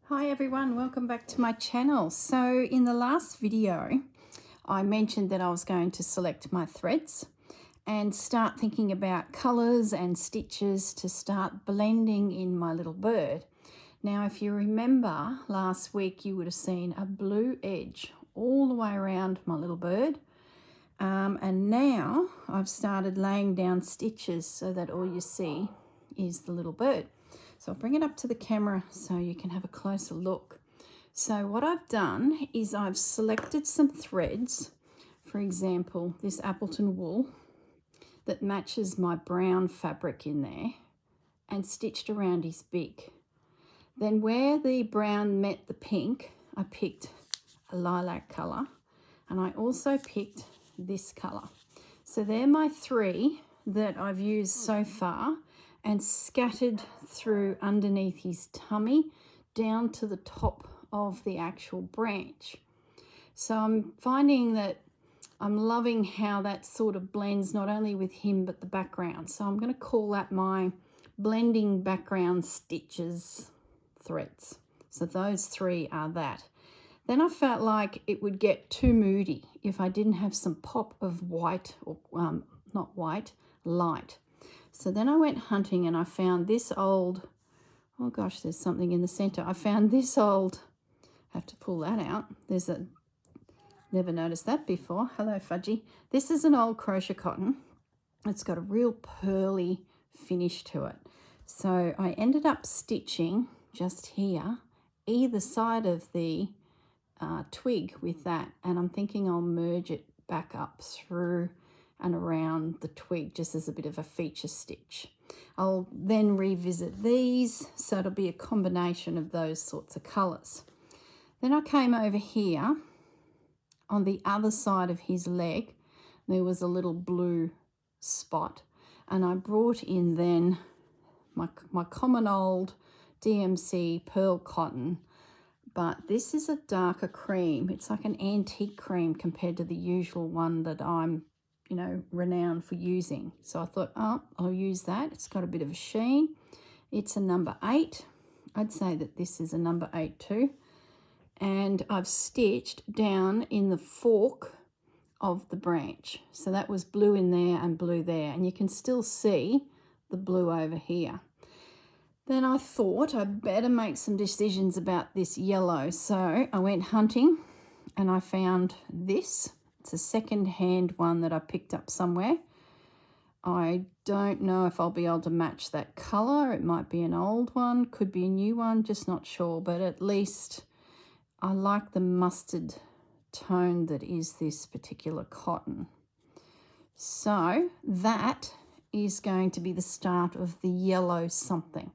Hi everyone, welcome back to my channel. So in the last video, I mentioned that I was going to select my threads and start thinking about colours and stitches to start blending in my little bird. Now, if you remember last week, you would have seen a blue edge all the way around my little bird. And now I've started laying down stitches so that all you see is the little bird. So I'll bring it up to the camera so you can have a closer look. So what I've done is I've selected some threads, for example, this Appleton wool that matches my brown fabric in there, and stitched around his beak. Then where the brown met the pink, I picked a lilac colour, and I also picked this colour. So they're my three that I've used so far, and scattered through underneath his tummy down to the top of the actual branch. So I'm finding that I'm loving how that sort of blends not only with him but the background. So I'm going to call that my blending background stitches threads. So those three are that. Then I felt like it would get too moody if I didn't have some pop of white, or not white, light. So then I went hunting and I found this old, oh gosh, there's something in the center. I found this old, I have to pull that out. Never noticed that before. Hello, Fudgy. This is an old crochet cotton. It's got a real pearly finish to it. So I ended up stitching just here, either side of the twig with that. And I'm thinking I'll merge it back up through and around the twig just as a bit of a feature stitch. I'll then revisit these, so it'll be a combination of those sorts of colours. Then I came over here on the other side of his leg. There was a little blue spot, and I brought in then my common old DMC pearl cotton, but this is a darker cream. It's like an antique cream compared to the usual one that I'm renowned for using. So I thought, oh, I'll use that. It's got a bit of a sheen. It's a number 8. I'd say that this is a number 8 too. And I've stitched down in the fork of the branch. So that was blue in there and blue there. And you can still see the blue over here. Then I thought I'd better make some decisions about this yellow. So I went hunting and I found this. It's a second-hand one that I picked up somewhere. I don't know if I'll be able to match that colour. It might be an old one, could be a new one, just not sure. But at least I like the mustard tone that is this particular cotton. So that is going to be the start of the yellow something.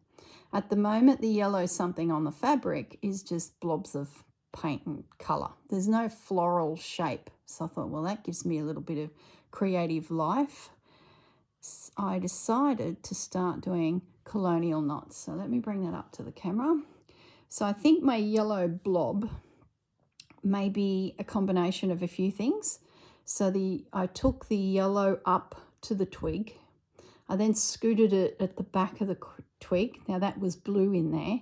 At the moment, the yellow something on the fabric is just blobs of paint and colour. There's no floral shape. So I thought, well, that gives me a little bit of creative life. I decided to start doing colonial knots. So let me bring that up to the camera. So I think my yellow blob may be a combination of a few things. So I took the yellow up to the twig. I then scooted it at the back of the twig. Now that was blue in there.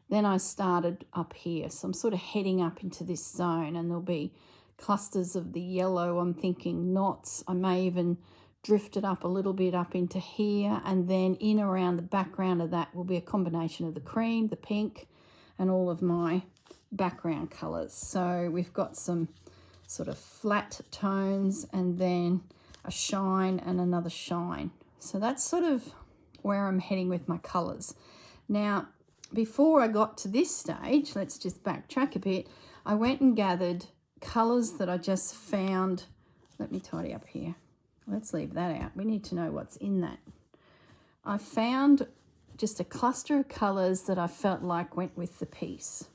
Then I started up here. So I'm sort of heading up into this zone, and there'll be clusters of the yellow. I'm thinking knots. I may even drift it up a little bit up into here, and then in around the background of that will be a combination of the cream, the pink, and all of my background colours. So we've got some sort of flat tones and then a shine and another shine. So that's sort of where I'm heading with my colours. Now, before I got to this stage, let's just backtrack a bit. I went and gathered colours that I just found. Let me tidy up here. Let's leave that out. We need to know what's in that. I found just a cluster of colours that I felt like went with the piece.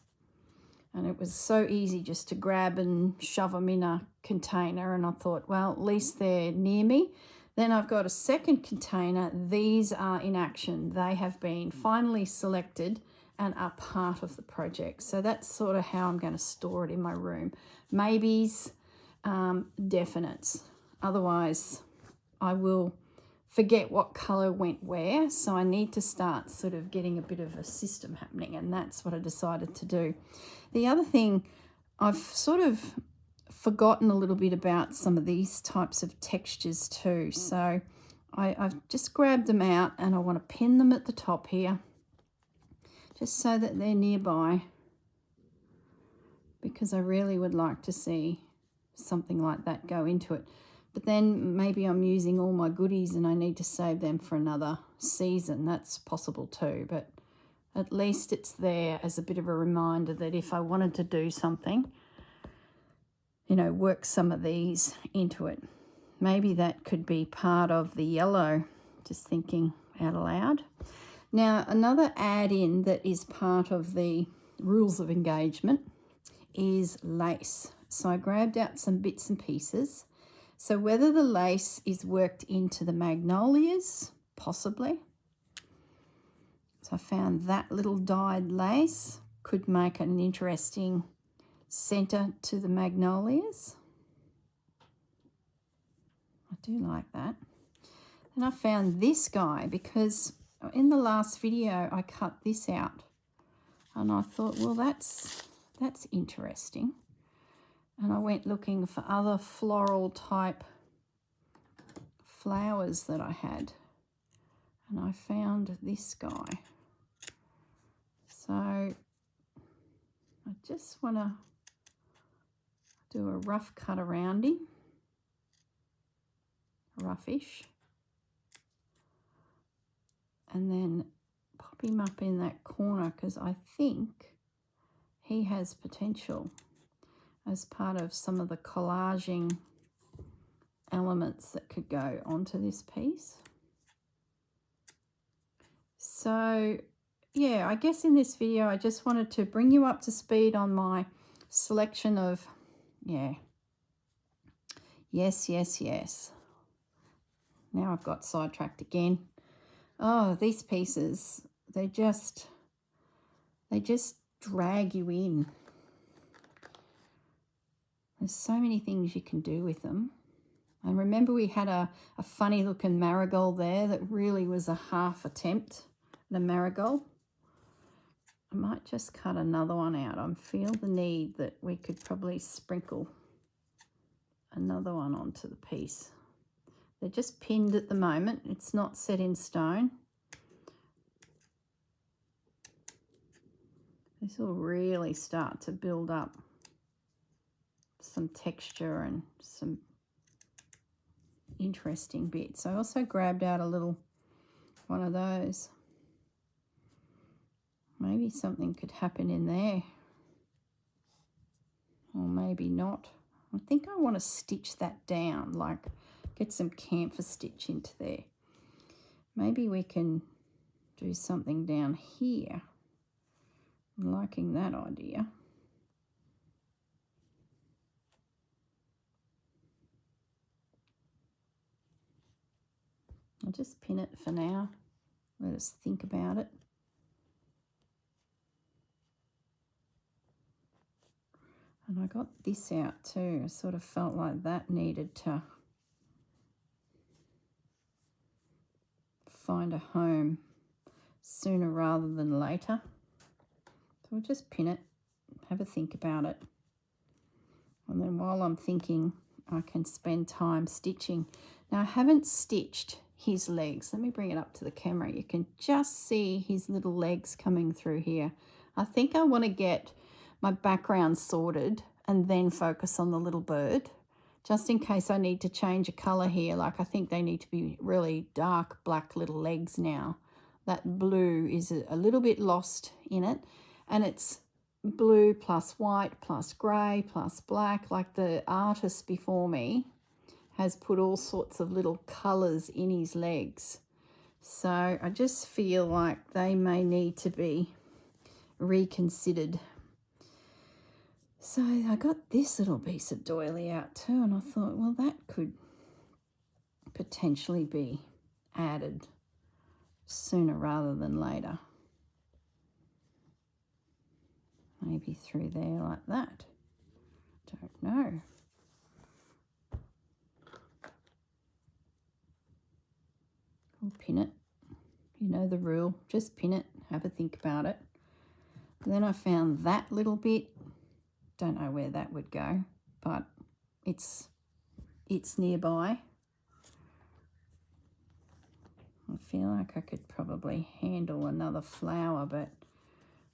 And it was so easy just to grab and shove them in a container. And I thought, well, at least they're near me. Then I've got a second container. These are in action. They have been finally selected and are part of the project. So that's sort of how I'm going to store it in my room. Maybes, definites. Otherwise, I will forget what colour went where. So I need to start sort of getting a bit of a system happening, and that's what I decided to do. The other thing, I've sort of forgotten a little bit about some of these types of textures too. So I've just grabbed them out and I want to pin them at the top here, just so that they're nearby, because I really would like to see something like that go into it. But then maybe I'm using all my goodies and I need to save them for another season. That's possible too, but at least it's there as a bit of a reminder that if I wanted to do something, you know, work some of these into it. Maybe that could be part of the yellow, just thinking out aloud. Now, another add-in that is part of the rules of engagement is lace. So I grabbed out some bits and pieces. So whether the lace is worked into the magnolias, possibly. So I found that little dyed lace could make an interesting centre to the magnolias. I do like that. And I found this guy because in the last video I cut this out and I thought, well, that's interesting. And I went looking for other floral type flowers that I had, and I found this guy. So I just want to do a rough cut around him, roughish, and then pop him up in that corner because I think he has potential as part of some of the collaging elements that could go onto this piece. So yeah, I guess in this video I just wanted to bring you up to speed on my selection of, yes. Now I've got sidetracked again. Oh, these pieces, they just drag you in. There's so many things you can do with them. And remember we had a funny looking marigold there that really was a half attempt at a marigold. I might just cut another one out. I feel the need that we could probably sprinkle another one onto the piece. They're just pinned at the moment. It's not set in stone. This will really start to build up some texture and some interesting bits. I also grabbed out a little one of those. Maybe something could happen in there, or maybe not. I think I want to stitch that down, like get some camphor stitch into there. Maybe we can do something down here. I'm liking that idea. I'll just pin it for now. Let us think about it. And I got this out too. I sort of felt like that needed to find a home sooner rather than later. So we'll just pin it, have a think about it. And then while I'm thinking, I can spend time stitching. Now I haven't stitched his legs. Let me bring it up to the camera. You can just see his little legs coming through here. I think I want to get my background sorted and then focus on the little bird, just in case I need to change a colour here. Like I think they need to be really dark black little legs now. That blue is a little bit lost in it, and it's blue plus white plus grey plus black. Like the artist before me has put all sorts of little colours in his legs. So I just feel like they may need to be reconsidered. So I got this little piece of doily out too, and I thought, well, that could potentially be added sooner rather than later. Maybe through there like that. Don't know. I'll pin it. You know the rule, just pin it, have a think about it. And then I found that little bit. Don't know where that would go, but it's nearby. I feel like I could probably handle another flower, but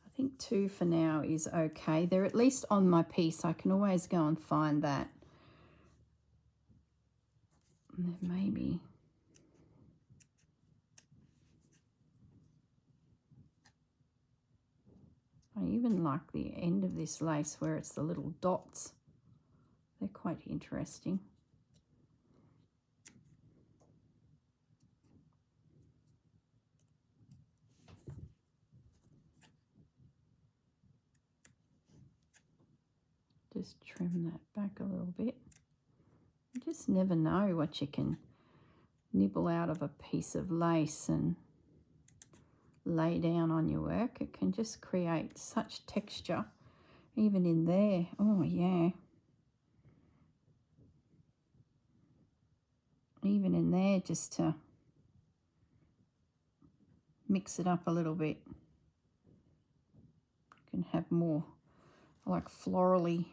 I think 2 for now is okay. They're at least on my piece. I can always go and find that. And then maybe I even like the end of this lace where it's the little dots. They're quite interesting. Just trim that back a little bit. You just never know what you can nibble out of a piece of lace and lay down on your work. It can just create such texture, even in there. Oh yeah, even in there, just to mix it up a little bit. You can have more like florally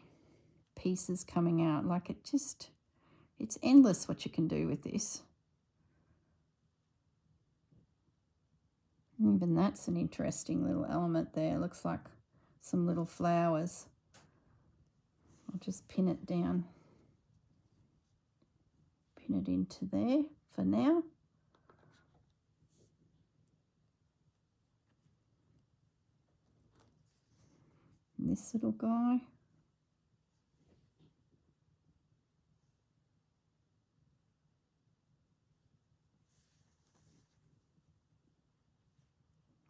pieces coming out. Like it's endless what you can do with this. Even that's an interesting little element there. Looks like some little flowers. I'll just pin it down. Pin it into there for now. And this little guy.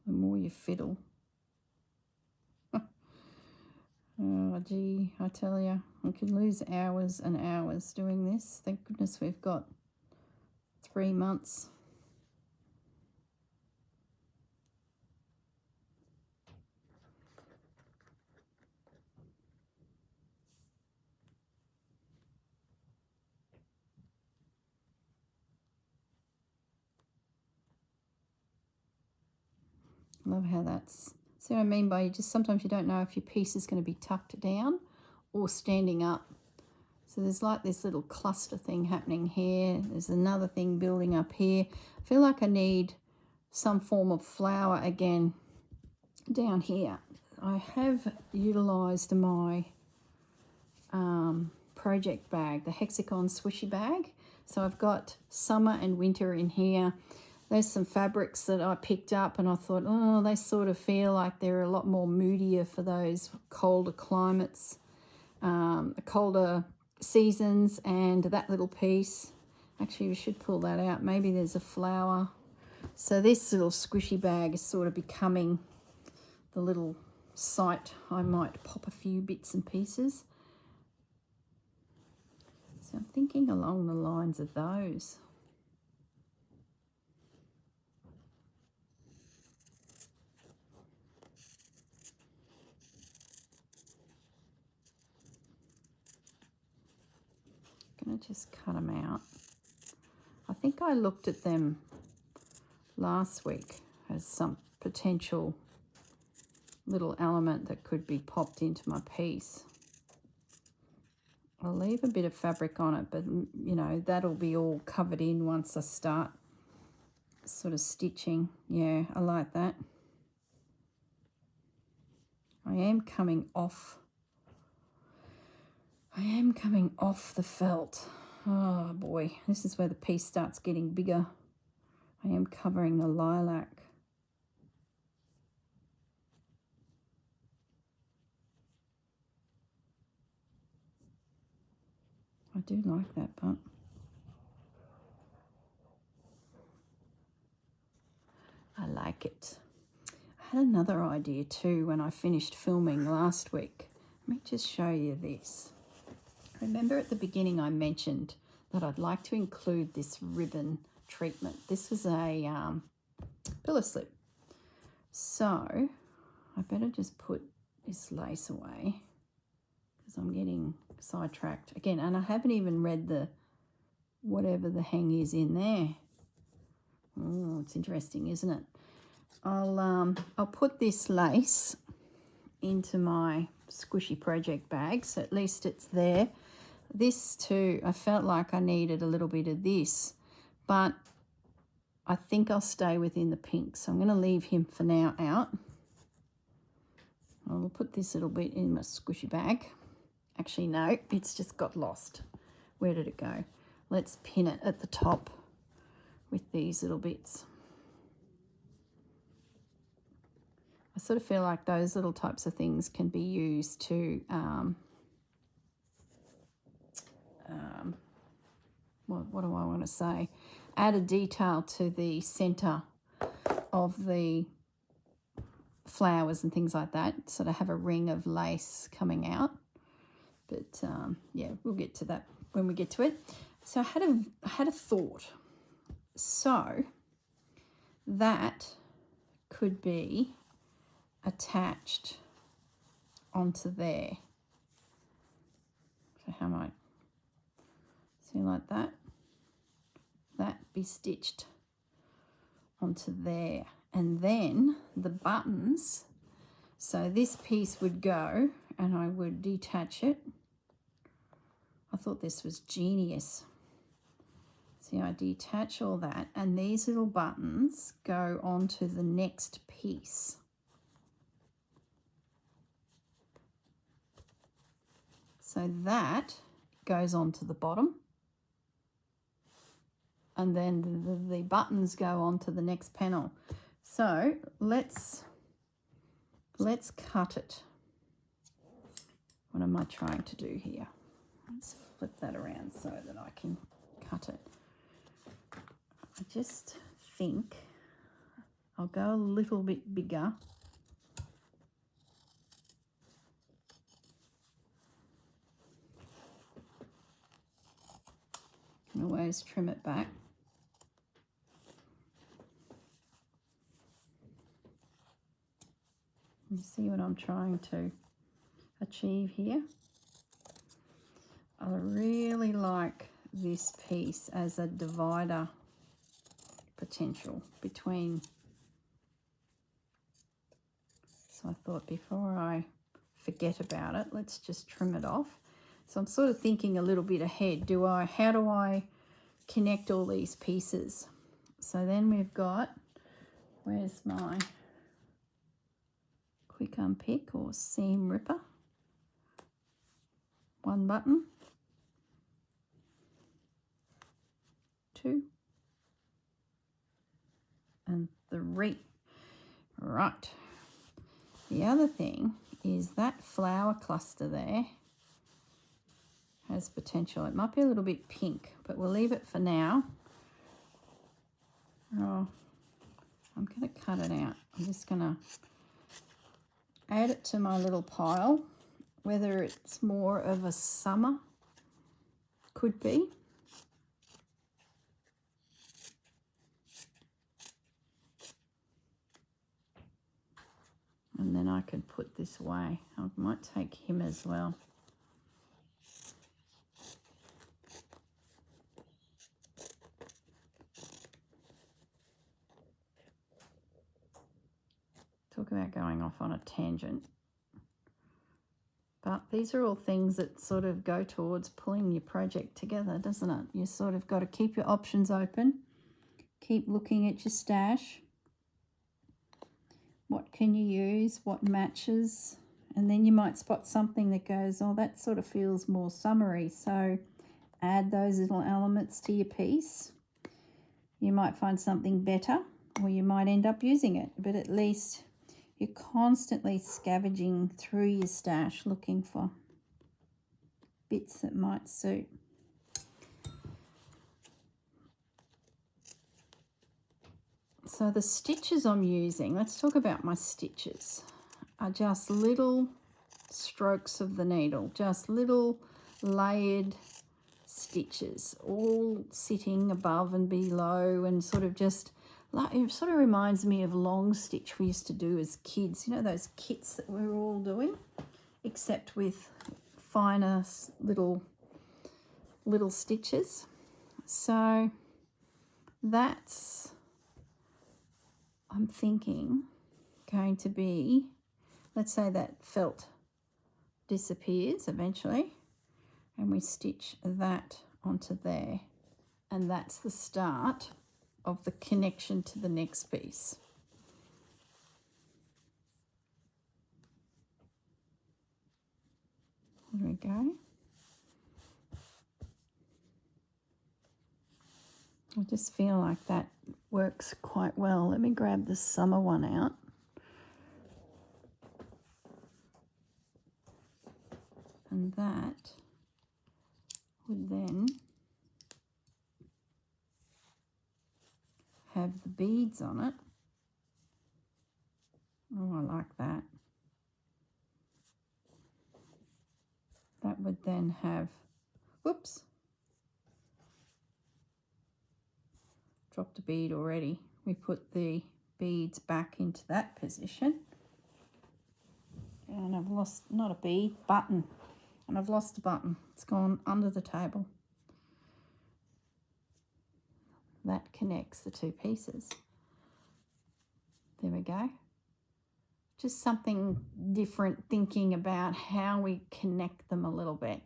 The more you fiddle. Oh, gee, I tell you, I could lose hours and hours doing this. Thank goodness we've got 3 months. Love how that's, see what I mean by sometimes you don't know if your piece is going to be tucked down or standing up. So there's like this little cluster thing happening here. There's another thing building up here. I feel like I need some form of flower again down here. I have utilised my project bag, the hexagon swishy bag. So I've got summer and winter in here. There's some fabrics that I picked up and I thought, oh, they sort of feel like they're a lot more moodier for those colder climates, colder seasons. And that little piece, actually we should pull that out. Maybe there's a flower. So this little squishy bag is sort of becoming the little site. I might pop a few bits and pieces. So I'm thinking along the lines of those. Going to just cut them out. I think I looked at them last week as some potential little element that could be popped into my piece. I'll leave a bit of fabric on it, but you know, that'll be all covered in once I start sort of stitching. Yeah, I like that. I am coming off the felt. Oh boy, this is where the piece starts getting bigger. I am covering the lilac. I do like that, but I like it. I had another idea too when I finished filming last week. Let me just show you this. Remember at the beginning I mentioned that I'd like to include this ribbon treatment. This was a pillow slip. So I better just put this lace away because I'm getting sidetracked again, and I haven't even read the whatever the hang is in there. Oh, it's interesting, isn't it? I'll put this lace into my squishy project bag, so at least it's there. This too, I felt like I needed a little bit of this, but I think I'll stay within the pink, so I'm going to leave him for now out. I'll put this little bit in my squishy bag. Actually, no, it's just got lost. Where did it go? Let's pin it at the top with these little bits. I sort of feel like those little types of things can be used to, what do I want to say? Add a detail to the centre of the flowers and things like that, sort of have a ring of lace coming out. But yeah, we'll get to that when we get to it. So I had a thought. So that could be attached onto there. So how might see like that? That be stitched onto there, and then the buttons. So this piece would go, and I would detach it. I thought this was genius. See, I detach all that, and these little buttons go onto the next piece. So that goes onto the bottom, and then the buttons go onto the next panel. So let's cut it. What am I trying to do here? Let's flip that around so that I can cut it. I just think I'll go a little bit bigger. You can always trim it back. You see what I'm trying to achieve here? I really like this piece as a divider potential between. So I thought before I forget about it, let's just trim it off. So I'm sort of thinking a little bit ahead. How do I connect all these pieces? So then we've got, where's my quick unpick or seam ripper? One button, two, and three. Right. The other thing is that flower cluster there has potential. It might be a little bit pink, but we'll leave it for now. Oh, I'm going to cut it out. I'm just going to add it to my little pile. Whether it's more of a summer, could be. And then I could put this away. I might take him as well. Talk about going off on a tangent. But these are all things that sort of go towards pulling your project together, doesn't it? You sort of got to keep your options open. Keep looking at your stash. What can you use? What matches? And then you might spot something that goes, oh, that sort of feels more summery. So add those little elements to your piece. You might find something better, or you might end up using it. But at least you're constantly scavenging through your stash looking for bits that might suit. So the stitches I'm using, let's talk about my stitches, are just little strokes of the needle, just little layered stitches, all sitting above and below, and sort of just, like, it sort of reminds me of long stitch we used to do as kids, you know, those kits that we were all doing, except with finer little stitches. So that's I'm thinking going to be, let's say that felt disappears eventually, and we stitch that onto there, and that's the start of the connection to the next piece. There we go. I just feel like that works quite well. Let me grab the summer one out. And that would then have the beads on it. Oh, I like that. That would then have, whoops, dropped a bead already. We put the beads back into that position. And I've lost, not a bead, button. And I've lost a button. It's gone under the table. That connects the two pieces. There we go. Just something different, thinking about how we connect them a little bit.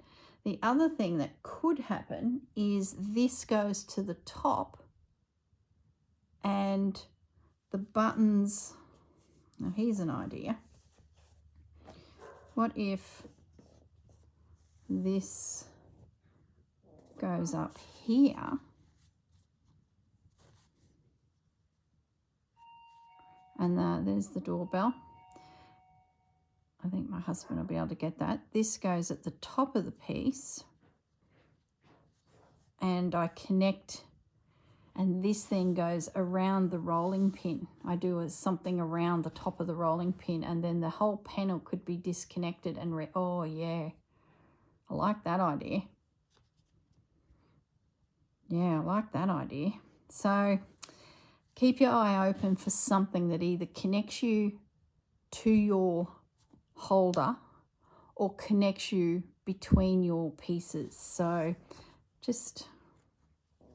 The other thing that could happen is this goes to the top and the buttons, now here's an idea. What if this goes up here and there's the doorbell. I think my husband will be able to get that. This goes at the top of the piece and I connect, and this then goes around the rolling pin. I do something around the top of the rolling pin, and then the whole panel could be disconnected and oh yeah, I like that idea. Yeah, I like that idea. So keep your eye open for something that either connects you to your holder or connects you between your pieces. So just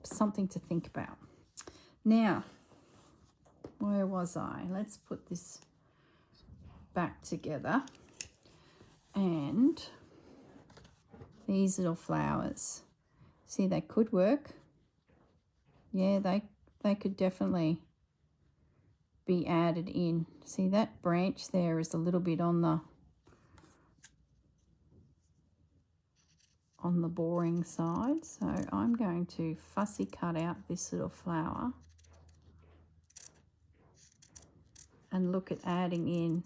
something to think about. Now, where was I? Let's put this back together. And these little flowers, see, they could work. Yeah, they could definitely be added in. See, that branch there is a little bit on the boring side, so I'm going to fussy cut out this little flower and look at adding in.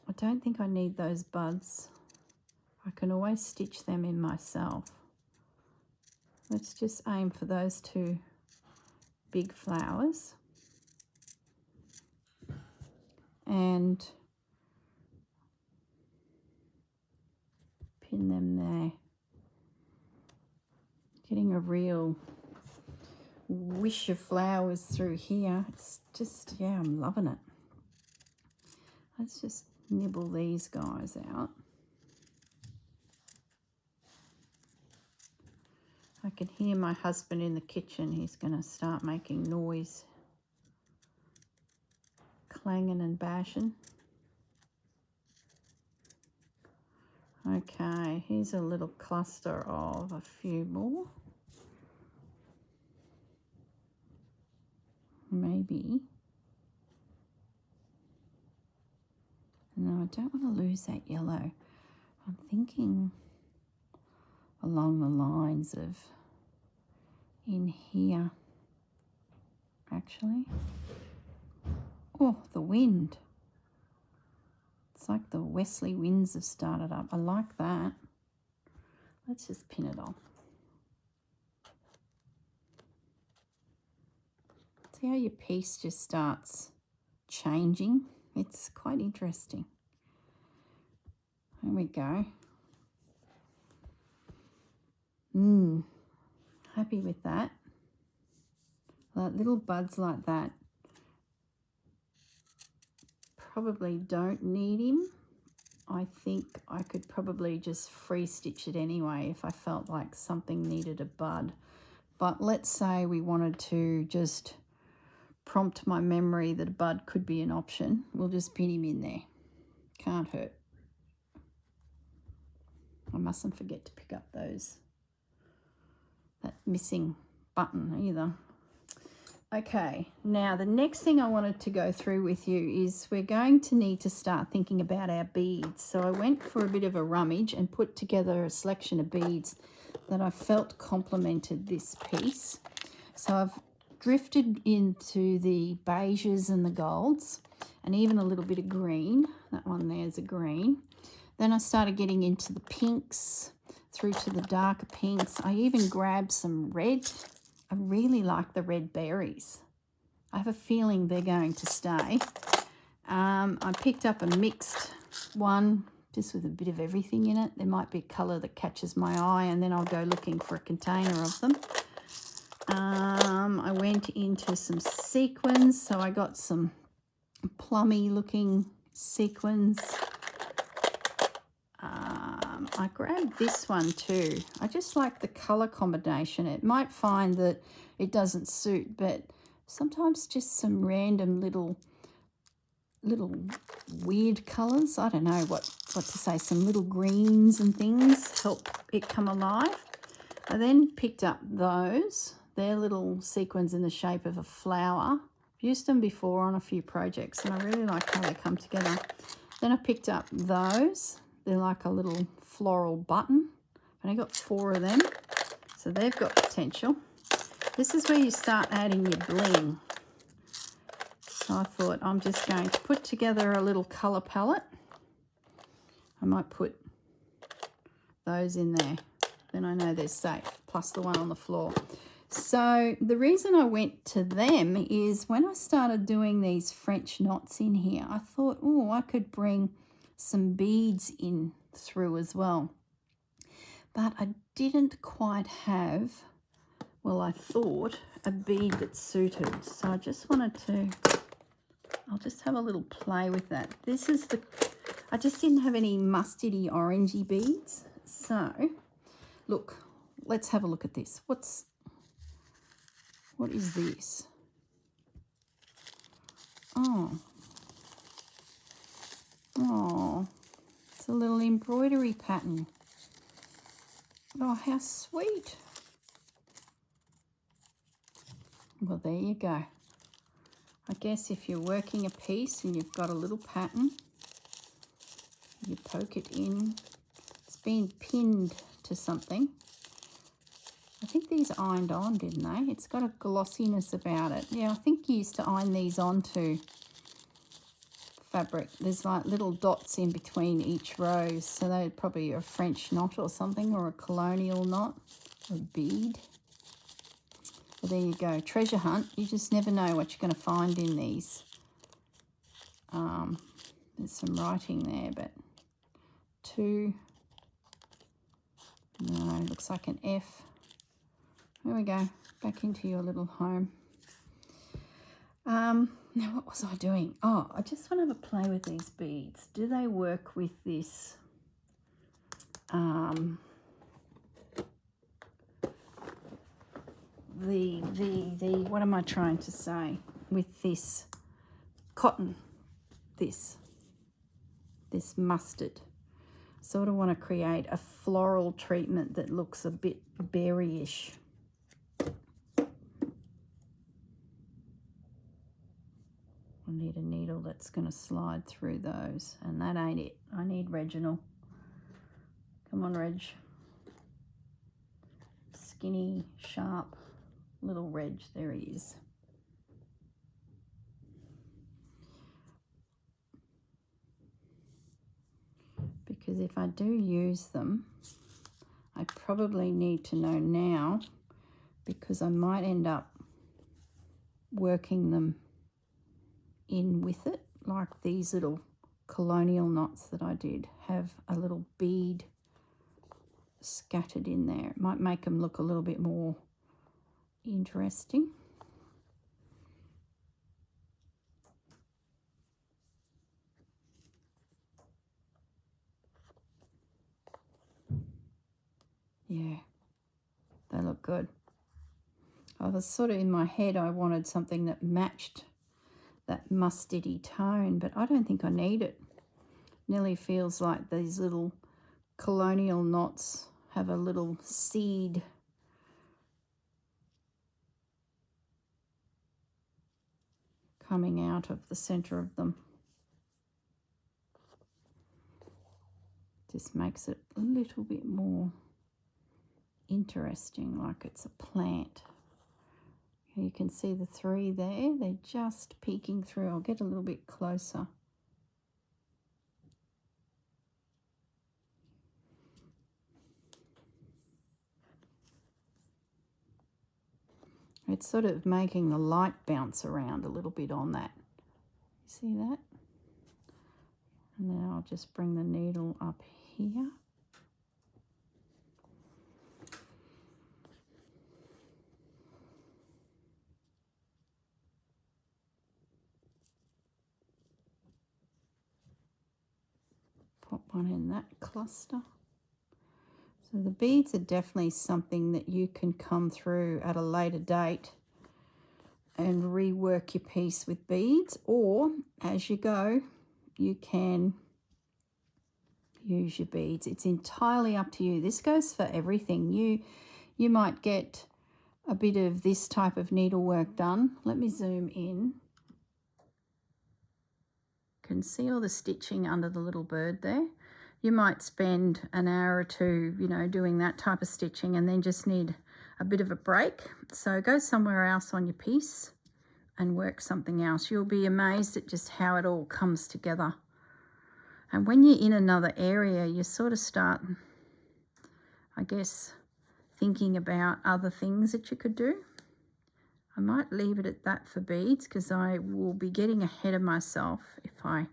I don't think I need those buds. I can always stitch them in myself. Let's just aim for those two big flowers and pin them there. Getting a real wish of flowers through here. It's just, yeah, I'm loving it. Let's just nibble these guys out. I can hear my husband in the kitchen. He's going to start making noise, clanging and bashing. Okay, here's a little cluster of a few more. Maybe. No, I don't want to lose that yellow. I'm thinking along the lines of in here, actually. Oh, the wind. It's like the westerly winds have started up. I like that. Let's just pin it on. See how your piece just starts changing? It's quite interesting. There we go. Happy with that. Like little buds like that probably don't need him. I think I could probably just free stitch it anyway if I felt like something needed a bud. But let's say we wanted to just prompt my memory that a bud could be an option, we'll just pin him in there. Can't hurt. I mustn't forget to pick up that missing button either. Okay, now the next thing I wanted to go through with you is we're going to need to start thinking about our beads. So I went for a bit of a rummage and put together a selection of beads that I felt complemented this piece. So I've drifted into the beiges and the golds and even a little bit of green. That one there's a green. Then I started getting into the pinks through to the darker pinks. I even grabbed some red. I really like the red berries. I have a feeling they're going to stay. I picked up a mixed one, just with a bit of everything in it. There might be a colour that catches my eye, and then I'll go looking for a container of them. I went into some sequins, so I got some plummy looking sequins. I grabbed this one too. I just like the colour combination. It might find that it doesn't suit, but sometimes just some random little weird colours. I don't know what to say. Some little greens and things help it come alive. I then picked up those. They're little sequins in the shape of a flower. I've used them before on a few projects, and I really like how they come together. Then I picked up those. They're like a little floral button. I've only got 4 of them, so they've got potential. This is where you start adding your bling. So I thought I'm just going to put together a little colour palette. I might put those in there. Then I know they're safe, plus the one on the floor. So the reason I went to them is when I started doing these French knots in here, I thought, oh, I could bring some beads in through as well. But I didn't quite have, well, I thought, a bead that suited. So I just wanted to, I'll just have a little play with that. This is I just didn't have any mustardy orangey beads. So, look, let's have a look at this. What is this? Oh, it's a little embroidery pattern. Oh, how sweet. Well, there you go. I guess if you're working a piece and you've got a little pattern, you poke it in. It's been pinned to something. I think these ironed on, didn't they? It's got a glossiness about it. Yeah, I think you used to iron these onto fabric. There's like little dots in between each rose, so they're probably a French knot or something, or a colonial knot, or a bead. Well, there you go. Treasure hunt. You just never know what you're going to find in these. There's some writing there, but 2. No, looks like an F. There we go. Back into your little home. Now, what was I doing? Oh, I just want to have a play with these beads. Do they work with this? What am I trying to say? With this cotton, this mustard. Sort of want to create a floral treatment that looks a bit berry-ish. I need a needle that's going to slide through those, and that ain't it. I need Reginald. Come on, Reg. Skinny, sharp, little Reg. There he is. Because if I do use them, I probably need to know now, because I might end up working them in with it, like these little colonial knots that I did have a little bead scattered in there. It might make them look a little bit more interesting. Yeah, they look good. I was sort of in my head, I wanted something that matched that mustardy tone, but I don't think I need it. Nearly feels like these little colonial knots have a little seed coming out of the center of them. Just makes it a little bit more interesting, like it's a plant. You can see the three there, they're just peeking through. I'll get a little bit closer. It's sort of making the light bounce around a little bit on that. You see that? And then I'll just bring the needle up here. Pop one in that cluster. So the beads are definitely something that you can come through at a later date and rework your piece with beads, or as you go, you can use your beads. It's entirely up to you. This goes for everything. You might get a bit of this type of needlework done. Let me zoom in. Can see all the stitching under the little bird there. You might spend an hour or two, you know, doing that type of stitching and then just need a bit of a break. So go somewhere else on your piece and work something else. You'll be amazed at just how it all comes together. And when you're in another area, you sort of start, I guess, thinking about other things that you could do. I might leave it at that for beads because I will be getting ahead of myself if I...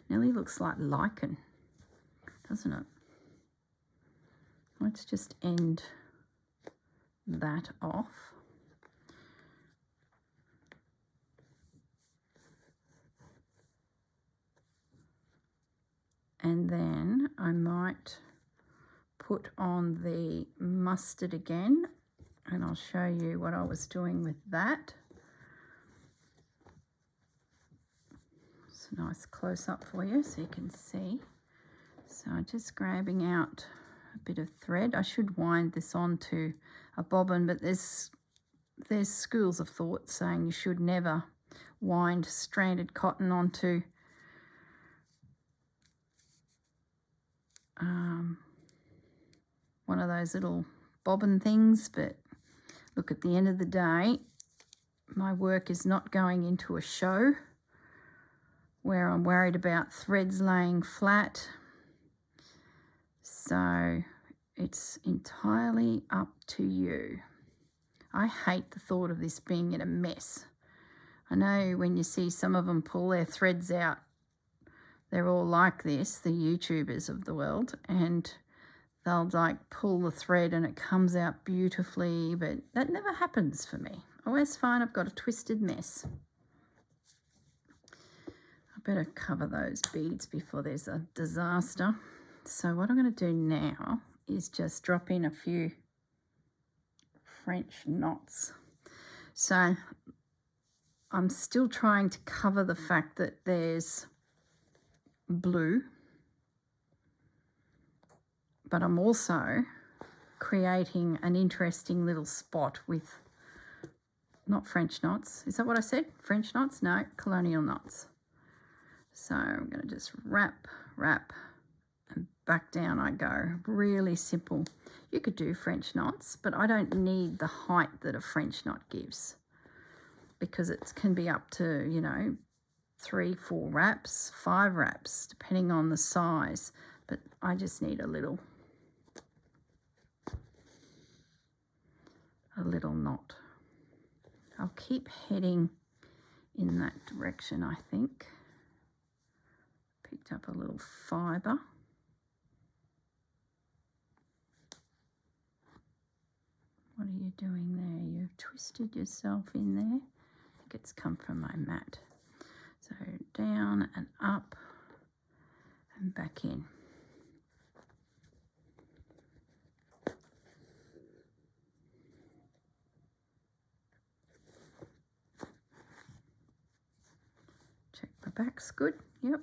Nearly looks like lichen, doesn't it? Let's just end that off. And then I might put on the mustard again, and I'll show you what I was doing with that. It's a nice close-up for you so you can see. So I'm just grabbing out a bit of thread. I should wind this onto a bobbin, but there's schools of thought saying you should never wind stranded cotton onto one of those little bobbin things. But look, at the end of the day, my work is not going into a show where I'm worried about threads laying flat. So it's entirely up to you. I hate the thought of this being in a mess. I know when you see some of them pull their threads out, they're all like this, the YouTubers of the world, and they'll like pull the thread and it comes out beautifully, but that never happens for me. I always find I've got a twisted mess. I better cover those beads before there's a disaster. So what I'm going to do now is just drop in a few French knots. So I'm still trying to cover the fact that there's blue, but I'm also creating an interesting little spot with not French knots. Is that what I said? French knots? No, colonial knots. So I'm going to just wrap, and back down I go. Really simple. You could do French knots, but I don't need the height that a French knot gives because it can be up to, you know, 3, 4 wraps, 5 wraps, depending on the size. But I just need a little knot. I'll keep heading in that direction, I think. Picked up a little fibre. What are you doing there? You've twisted yourself in there. I think it's come from my mat. So down and up and back in. The back's good, yep.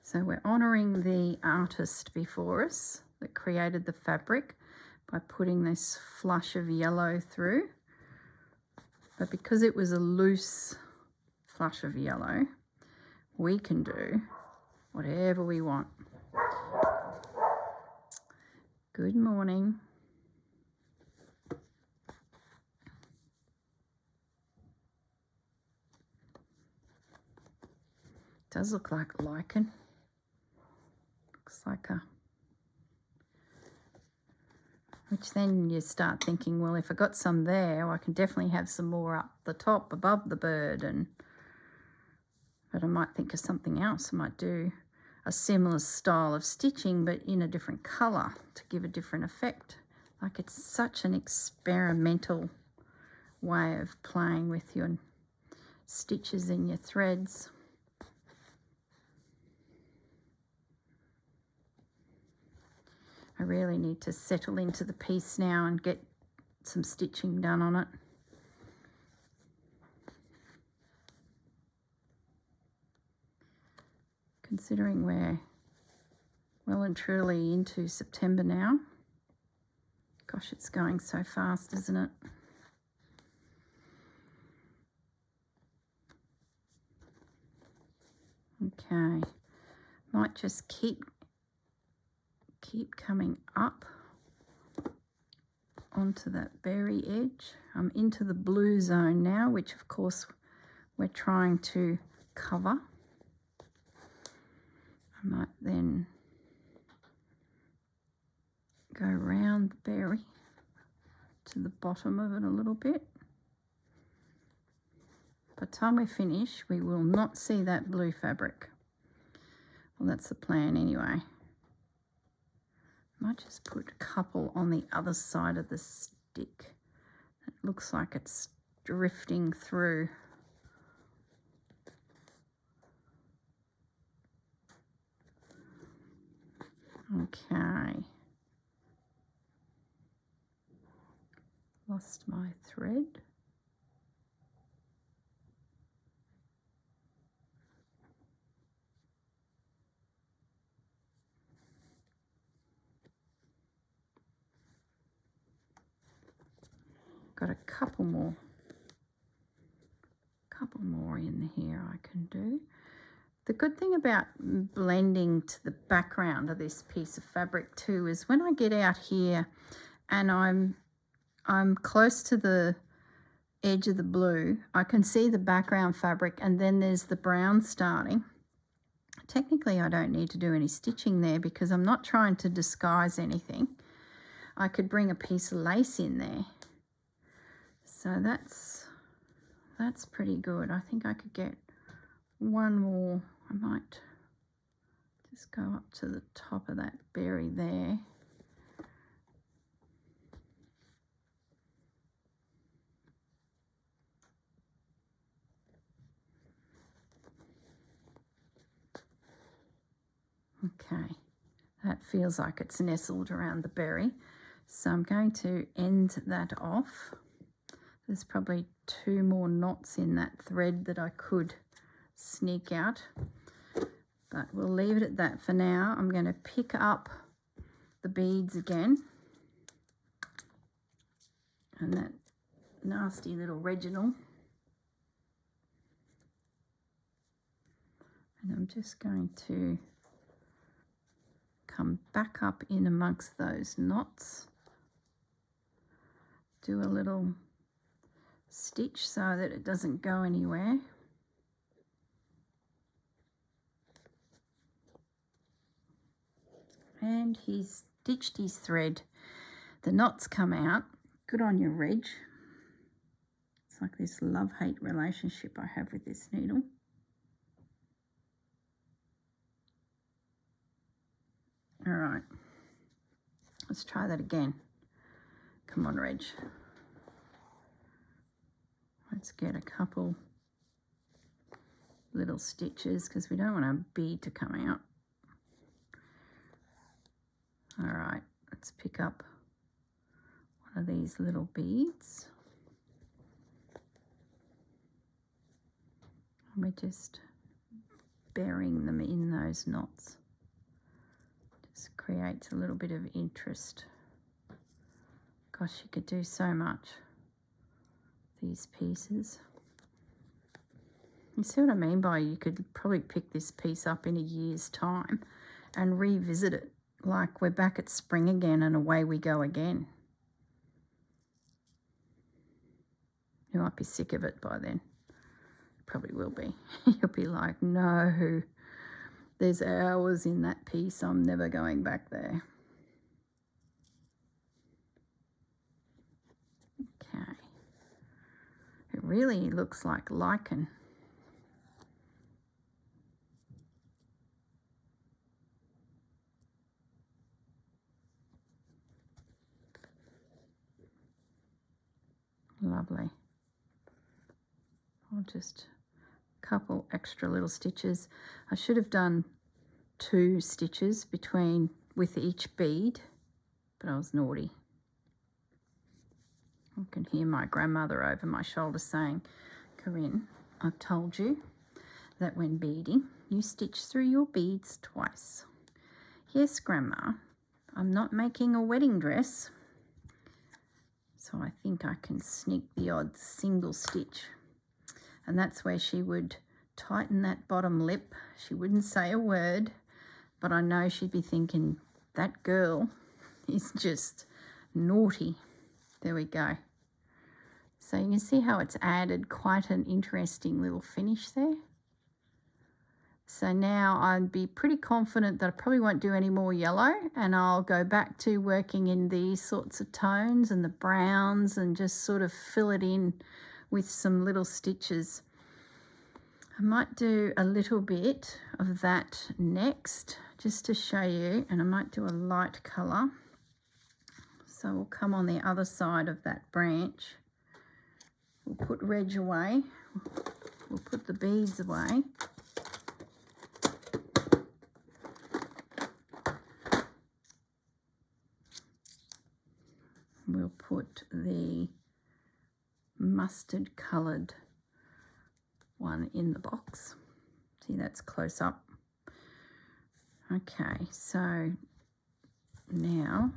So we're honouring the artist before us that created the fabric by putting this flush of yellow through. But because it was a loose flush of yellow, we can do whatever we want. Good morning. Does look like lichen. Looks like a... Which then you start thinking, well, if I got some there, I can definitely have some more up the top above the bird. But I might think of something else. I might do a similar style of stitching, but in a different colour to give a different effect. Like, it's such an experimental way of playing with your stitches and your threads. I really need to settle into the piece now and get some stitching done on it. Considering we're well and truly into September now. Gosh, it's going so fast, isn't it? Okay, might just keep coming up onto that berry edge. I'm into the blue zone now, which of course we're trying to cover. I might then go around the berry to the bottom of it a little bit. By the time we finish, we will not see that blue fabric. Well, that's the plan anyway. Might just put a couple on the other side of the stick. It looks like it's drifting through. Okay. Lost my thread. Got a couple more in here I can do. The good thing about blending to the background of this piece of fabric too is when I get out here and I'm close to the edge of the blue, I can see the background fabric, and then there's the brown starting. Technically I don't need to do any stitching there because I'm not trying to disguise anything. I could bring a piece of lace in there. So that's pretty good. I think I could get one more. I might just go up to the top of that berry there. Okay, that feels like it's nestled around the berry. So I'm going to end that off. There's probably 2 more knots in that thread that I could sneak out, but we'll leave it at that for now. I'm going to pick up the beads again, and that nasty little Reginald, and I'm just going to come back up in amongst those knots, do a little stitch so that it doesn't go anywhere. And he's stitched his thread. The knots come out. Good on you, Reg. It's like this love-hate relationship I have with this needle. All right, let's try that again. Come on, Reg. Let's get a couple little stitches because we don't want a bead to come out. All right, let's pick up one of these little beads. We're just burying them in those knots. Just creates a little bit of interest. Gosh, you could do so much, these pieces. You see what I mean by you could probably pick this piece up in a year's time and revisit it like we're back at spring again and away we go again. You might be sick of it by then. Probably will be. You'll be like, no, there's hours in that piece. I'm never going back there. Okay. It really looks like lichen. Lovely. I'll just couple extra little stitches. I should have done 2 stitches with each bead, but I was naughty. I can hear my grandmother over my shoulder saying, Corinne, I've told you that when beading, you stitch through your beads twice. Yes, Grandma, I'm not making a wedding dress, so I think I can sneak the odd single stitch. And that's where she would tighten that bottom lip. She wouldn't say a word, but I know she'd be thinking, that girl is just naughty. There we go. So you can see how it's added quite an interesting little finish there. So now I'd be pretty confident that I probably won't do any more yellow, and I'll go back to working in these sorts of tones and the browns and just sort of fill it in with some little stitches. I might do a little bit of that next just to show you, and I might do a light colour. So we'll come on the other side of that branch. We'll put Reg away. We'll put the beads away. We'll put the mustard coloured one in the box. See, that's close up. Okay, so now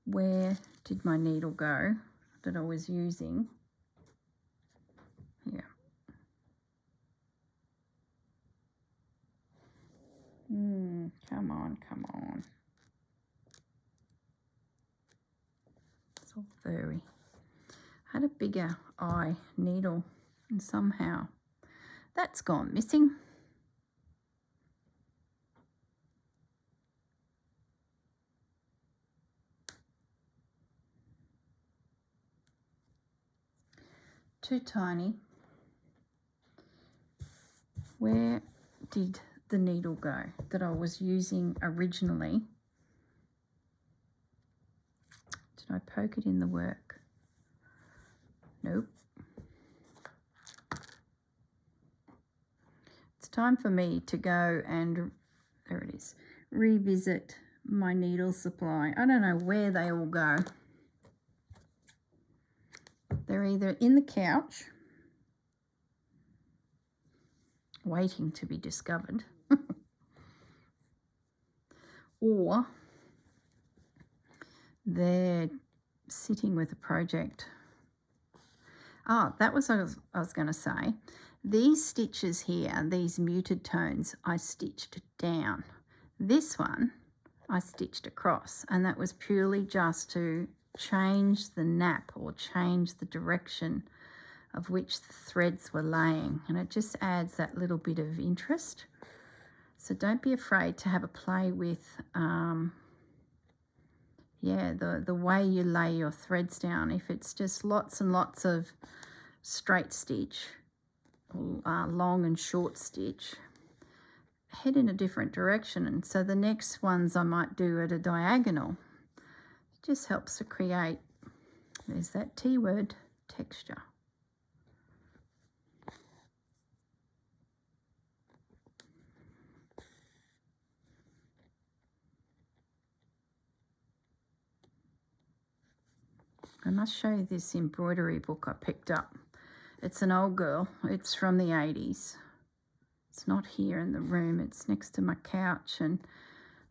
where did my needle go that I was using? Yeah. Come on, come on. It's all furry. I had a bigger eye needle and somehow that's gone missing. Too tiny. Where did the needle go that I was using originally? Did I poke it in the work? Nope. It's time for me to go and, there it is, revisit my needle supply. I don't know where they all go. They're either in the couch, waiting to be discovered, or they're sitting with a project. Oh, that was what I was going to say. These stitches here, these muted tones, I stitched down. This one, I stitched across, and that was purely just to change the nap or change the direction of which the threads were laying, and it just adds that little bit of interest. So don't be afraid to have a play with the way you lay your threads down. If it's just lots and lots of straight stitch, long and short stitch, head in a different direction, and so the next ones I might do at a diagonal. It just helps to create, there's that T word, texture. I must show you this embroidery book I picked up. It's an old girl. It's from the 80s. It's not here in the room. It's next to my couch. And,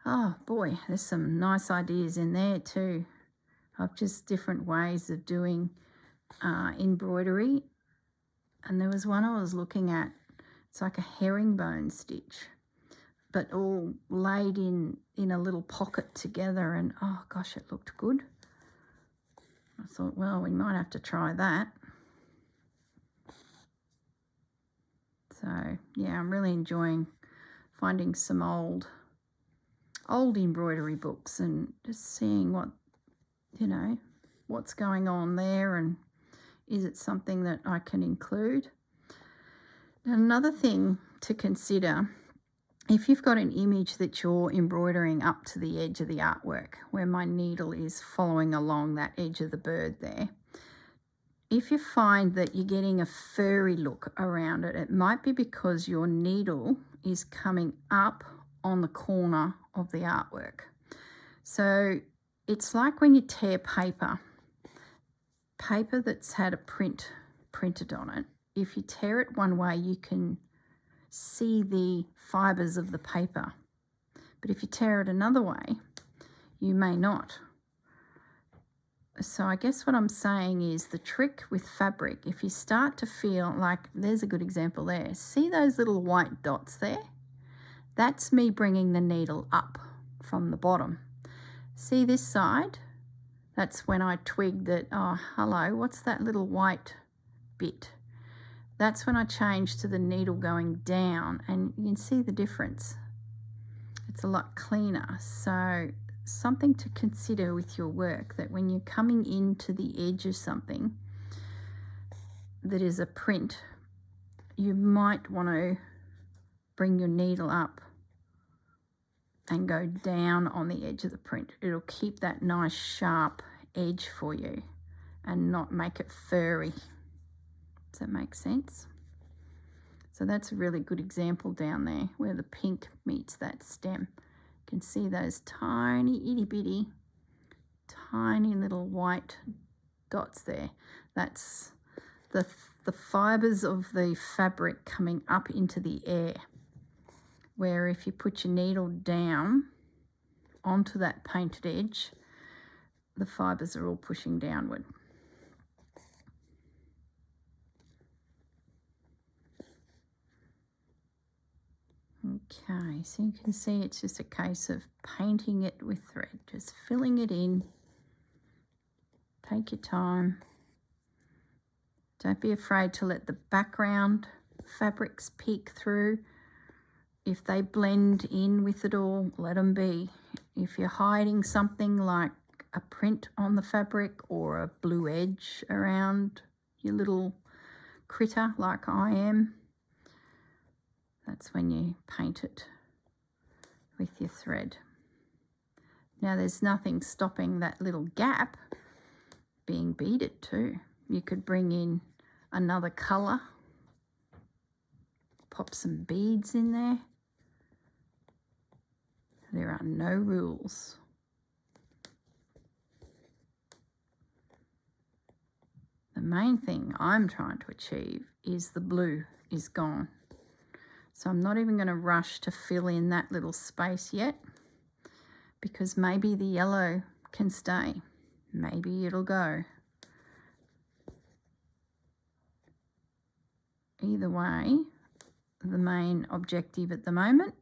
oh, boy, there's some nice ideas in there too of just different ways of doing embroidery. And there was one I was looking at. It's like a herringbone stitch, but all laid in a little pocket together. And, oh, gosh, it looked good. I thought, well, we might have to try that. So, yeah, I'm really enjoying finding some old embroidery books and just seeing what, what's going on there, and is it something that I can include. Now, another thing to consider, if you've got an image that you're embroidering up to the edge of the artwork, where my needle is following along that edge of the bird there, if you find that you're getting a furry look around it, it might be because your needle is coming up on the corner of the artwork. So it's like when you tear paper that's had a print printed on it. If you tear it one way, you can see the fibres of the paper. But if you tear it another way, you may not. So I guess what I'm saying is the trick with fabric, if you start to feel like, there's a good example there. See those little white dots there? That's me bringing the needle up from the bottom. See this side? That's when I twigged that, oh, hello, what's that little white bit? That's when I change to the needle going down, and you can see the difference. It's a lot cleaner. So something to consider with your work, that when you're coming into the edge of something that is a print, you might want to bring your needle up and go down on the edge of the print. It'll keep that nice sharp edge for you and not make it furry. Does that make sense? So that's a really good example down there where the pink meets that stem. You can see those tiny itty bitty, tiny little white dots there. That's the fibres of the fabric coming up into the air, where if you put your needle down onto that painted edge, the fibres are all pushing downward. Okay, so you can see it's just a case of painting it with thread, just filling it in. Take your time. Don't be afraid to let the background fabrics peek through. If they blend in with it all, let them be. If you're hiding something like a print on the fabric or a blue edge around your little critter like I am, that's when you paint it with your thread. Now there's nothing stopping that little gap being beaded too. You could bring in another colour, pop some beads in there. There are no rules. The main thing I'm trying to achieve is the blue is gone. So I'm not even going to rush to fill in that little space yet, because maybe the yellow can stay. Maybe it'll go. Either way, the main objective at the moment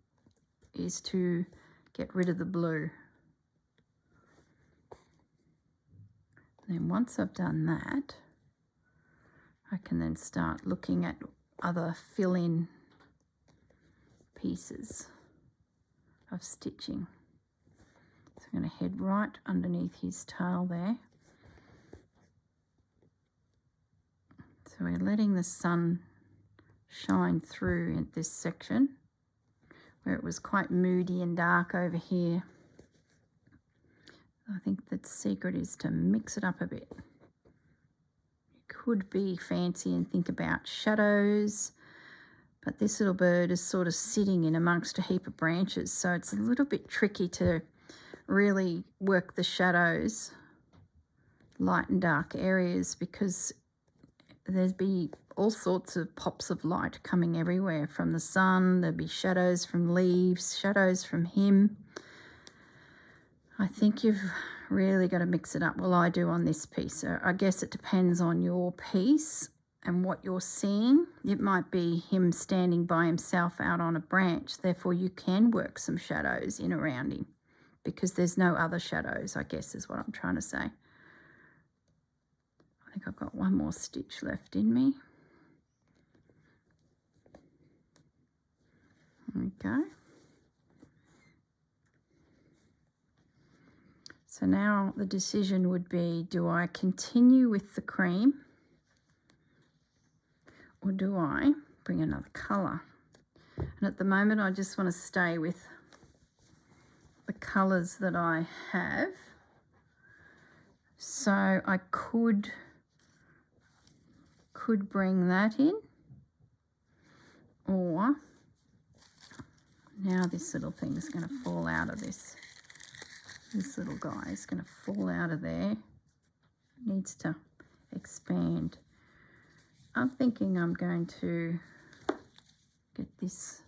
is to get rid of the blue. And then once I've done that, I can then start looking at other fill-in pieces of stitching. So I'm going to head right underneath his tail there. So we're letting the sun shine through at this section where it was quite moody and dark over here. I think the secret is to mix it up a bit. You could be fancy and think about shadows, but this little bird is sort of sitting in amongst a heap of branches, so it's a little bit tricky to really work the shadows, light and dark areas, because there'd be all sorts of pops of light coming everywhere from the sun. There'll be shadows from leaves, shadows from him. I think you've really got to mix it up. Well, I do on this piece. So I guess it depends on your piece and what you're seeing. It might be him standing by himself out on a branch. Therefore, you can work some shadows in around him because there's no other shadows, I guess is what I'm trying to say. I think I've got one more stitch left in me. There we go. So now the decision would be, do I continue with the cream or do I bring another colour? And at the moment I just want to stay with the colours that I have. So I could bring that in, or now this little thing is going to fall out of this. This little guy is going to fall out of there. It needs to expand. I'm thinking I'm going to get this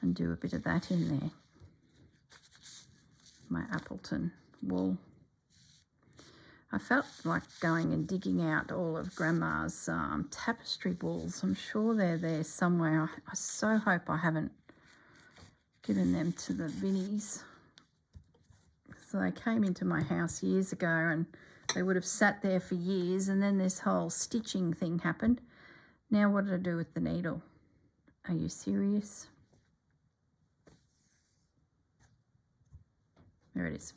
and do a bit of that in there. My Appleton wool. I felt like going and digging out all of Grandma's tapestry wools. I'm sure they're there somewhere. I so hope I haven't given them to the Vinnies. So they came into my house years ago and they would have sat there for years, and then this whole stitching thing happened. Now what did I do with the needle? Are you serious? There it is.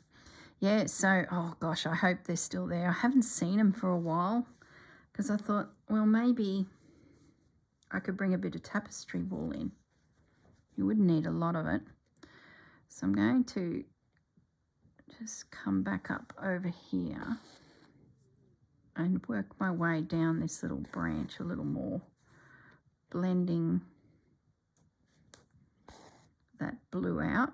Yeah, so, oh gosh, I hope they're still there. I haven't seen them for a while because I thought, well, maybe I could bring a bit of tapestry wool in. You wouldn't need a lot of it. So I'm going to just come back up over here and work my way down this little branch a little more, blending that blue out.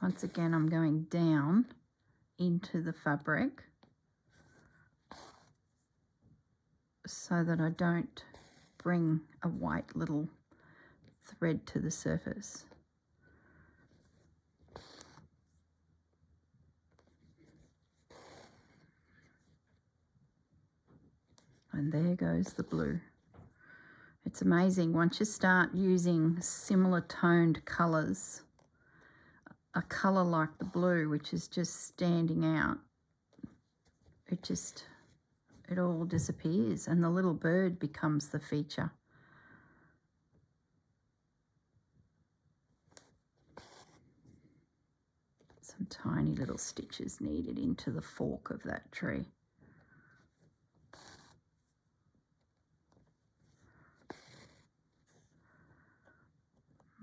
Once again, I'm going down into the fabric so that I don't bring a white little thread to the surface. And there goes the blue. It's amazing once you start using similar toned colours, a colour like the blue, which is just standing out, it all disappears and the little bird becomes the feature. Some tiny little stitches needed into the fork of that tree.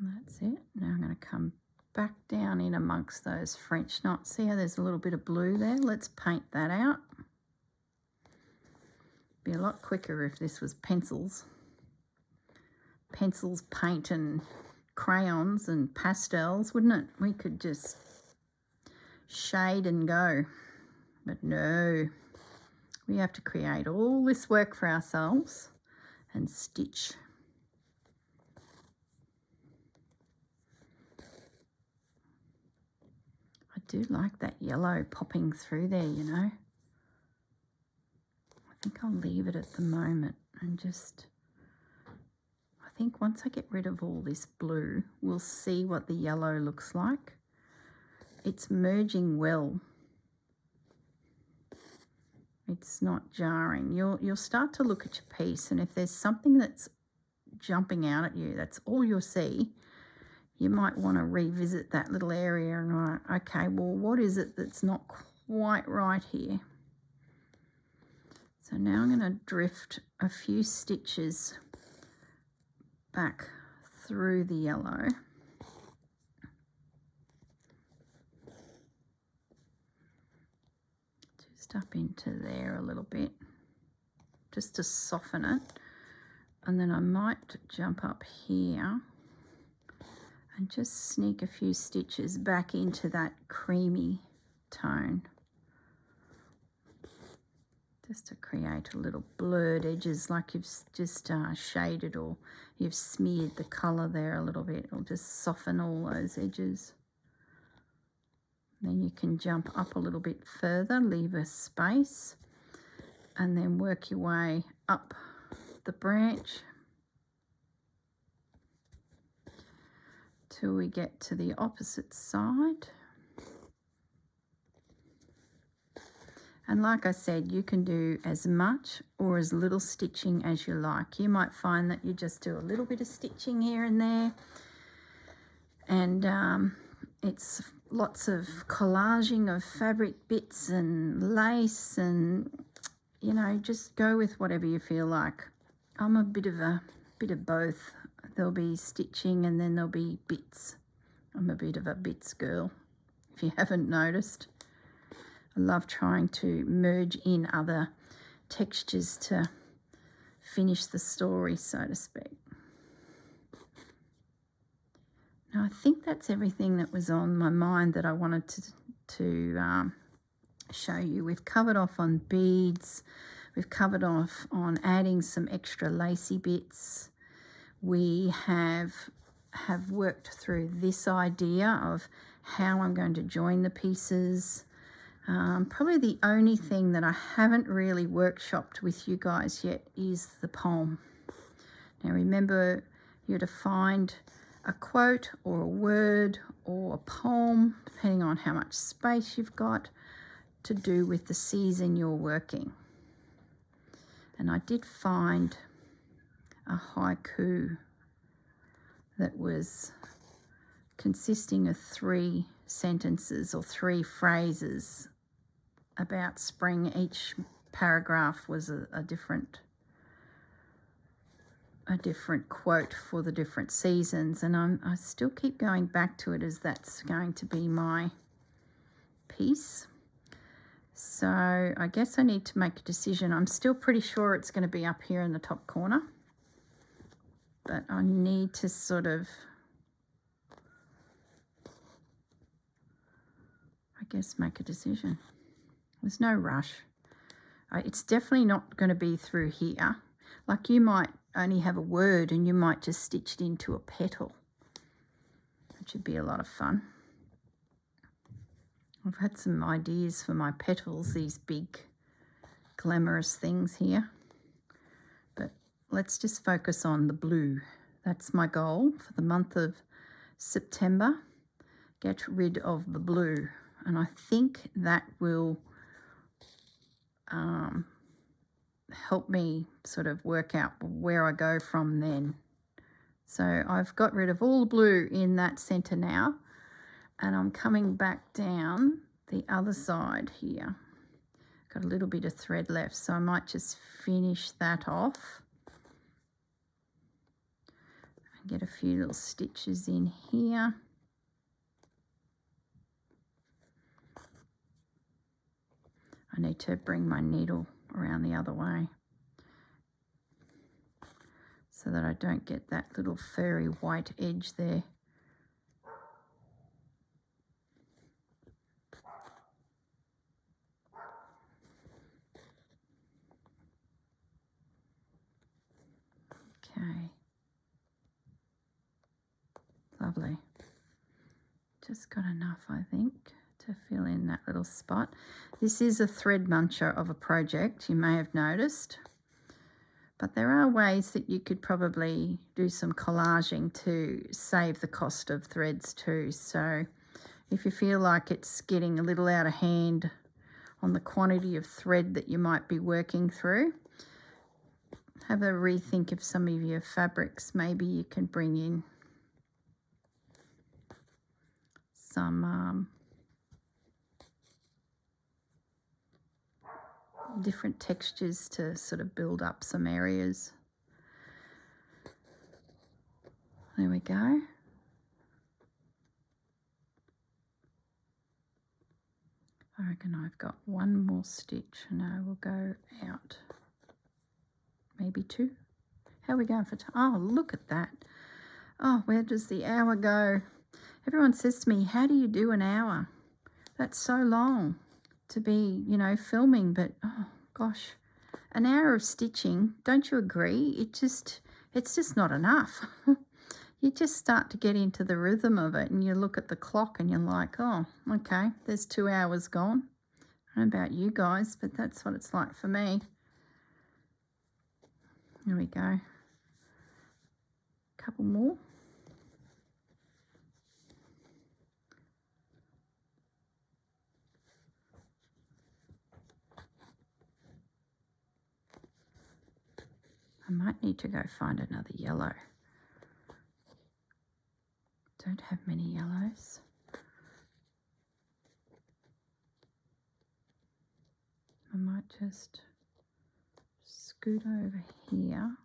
That's it. Now I'm going to come back down in amongst those French knots. See how there's a little bit of blue there? Let's paint that out. Be a lot quicker if this was pencils. Pencils, paint and crayons and pastels, wouldn't it? We could just shade and go. But no, we have to create all this work for ourselves and stitch. I do like that yellow popping through there, you know. I think I'll leave it at the moment and just, I think once I get rid of all this blue, we'll see what the yellow looks like. It's merging well. It's not jarring. You'll start to look at your piece, and if there's something that's jumping out at you, that's all you'll see, you might want to revisit that little area and write, okay, well, what is it that's not quite right here? So now I'm going to drift a few stitches back through the yellow. Just up into there a little bit, just to soften it. And then I might jump up here and just sneak a few stitches back into that creamy tone, just to create a little blurred edges, like you've just shaded, or you've smeared the colour there a little bit. It'll just soften all those edges. Then you can jump up a little bit further, leave a space, and then work your way up the branch till we get to the opposite side. And like I said, you can do as much or as little stitching as you like. You might find that you just do a little bit of stitching here and there, and it's lots of collaging of fabric bits and lace, and you know, just go with whatever you feel like. I'm a bit of both. There'll be stitching and then there'll be bits. I'm a bit of a bits girl, if you haven't noticed. I love trying to merge in other textures to finish the story, so to speak. Now, I think that's everything that was on my mind that I wanted to show you. We've covered off on beads. We've covered off on adding some extra lacy bits. We have worked through this idea of how I'm going to join the pieces. Probably the only thing that I haven't really workshopped with you guys yet is the poem. Now remember, you're to find a quote or a word or a poem, depending on how much space you've got, to do with the season you're working. And I did find a haiku that was consisting of 3 sentences or 3 phrases about spring. Each paragraph was a different quote for the different seasons, and I still keep going back to it as that's going to be my piece. So I guess I need to make a decision. I'm still pretty sure it's going to be up here in the top corner, but I need to sort of, I guess, make a decision. There's no rush. It's definitely not going to be through here. Like, you might only have a word and you might just stitch it into a petal, which would be a lot of fun. I've had some ideas for my petals, these big glamorous things here. But let's just focus on the blue. That's my goal for the month of September. Get rid of the blue. And I think that will help me sort of work out where I go from then. So I've got rid of all the blue in that center now, and I'm coming back down the other side here. Got a little bit of thread left, so I might just finish that off and get a few little stitches in here. I need to bring my needle around the other way so that I don't get that little furry white edge there. Okay. Lovely. Just got enough, I think, to fill in that little spot. This is a thread muncher of a project, you may have noticed, but there are ways that you could probably do some collaging to save the cost of threads too. So if you feel like it's getting a little out of hand on the quantity of thread that you might be working through, have a rethink of some of your fabrics. Maybe you can bring in some different textures to sort of build up some areas. There we go. I reckon I've got one more stitch and I will go out. Maybe 2. How are we going for time? Oh, look at that. Oh, where does the hour go? Everyone says to me, how do you do an hour? That's so long to be, you know, filming, but oh gosh, an hour of stitching, don't you agree? It's just not enough. You just start to get into the rhythm of it and you look at the clock and you're like, oh, okay, there's 2 hours gone. I don't know about you guys, but that's what it's like for me. There we go. Couple more. I might need to go find another yellow. Don't have many yellows. I might just scoot over here,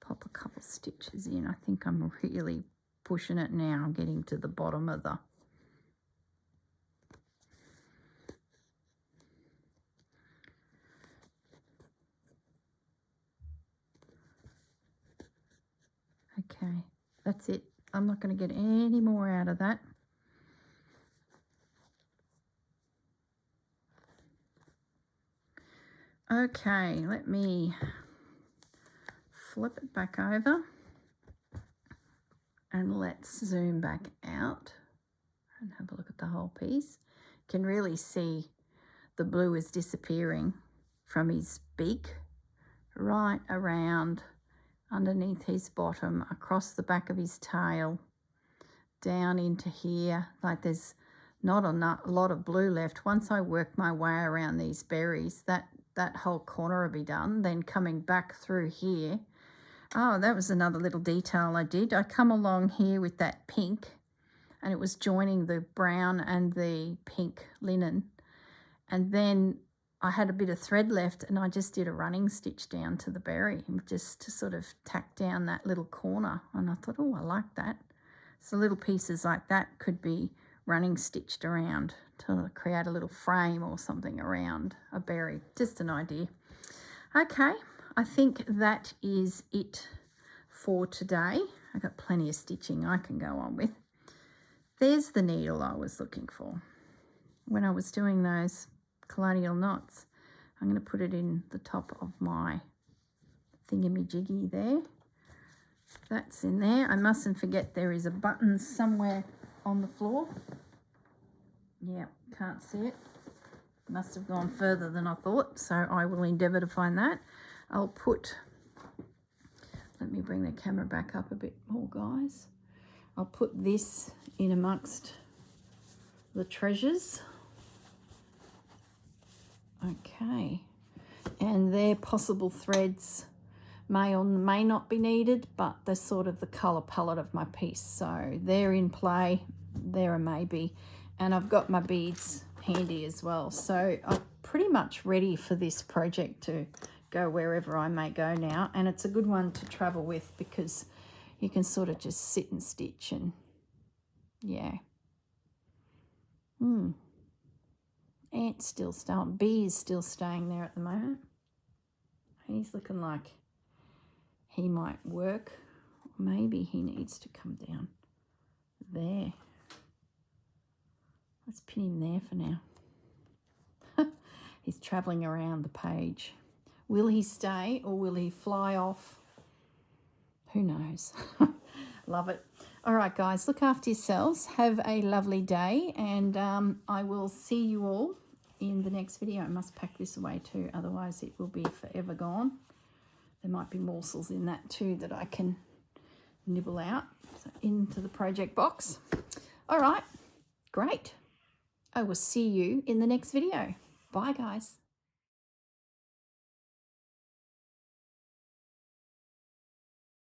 pop a couple stitches in. I think I'm really pushing it now. I'm getting to the bottom of the... Okay, that's it. I'm not going to get any more out of that. Okay, let me flip it back over and let's zoom back out and have a look at the whole piece. You can really see the blue is disappearing from his beak right around underneath his bottom, across the back of his tail, down into here. Like there's not a lot of blue left. Once I work my way around these berries, that whole corner will be done. Then coming back through here. Oh, that was another little detail I did. I come along here with that pink and it was joining the brown and the pink linen. And then I had a bit of thread left and I just did a running stitch down to the berry just to sort of tack down that little corner. And I thought, oh, I like that. So little pieces like that could be running stitched around to create a little frame or something around a berry. Just an idea. Okay, I think that is it for today. I've got plenty of stitching I can go on with. There's the needle I was looking for when I was doing those colonial knots. I'm going to put it in the top of my thingamajiggy there. That's in there. I mustn't forget there is a button somewhere on the floor. Yeah, can't see it. Must have gone further than I thought, so I will endeavour to find that. I'll put, let me bring the camera back up a bit more, guys. I'll put this in amongst the treasures. Okay, and their possible threads may or may not be needed, but they're sort of the colour palette of my piece, so they're in play. There are maybe, and I've got my beads handy as well, so I'm pretty much ready for this project to go wherever I may go now. And it's a good one to travel with because you can sort of just sit and stitch and yeah. Ant's still staying, bee is still staying there at the moment. He's looking like he might work. Maybe he needs to come down there. Let's pin him there for now. He's travelling around the page. Will he stay or will he fly off? Who knows? Love it. All right, guys, look after yourselves. Have a lovely day, and I will see you all in the next video. I must pack this away too, otherwise it will be forever gone. There might be morsels in that too that I can nibble out into the project box. All right, great. I will see you in the next video. Bye, guys.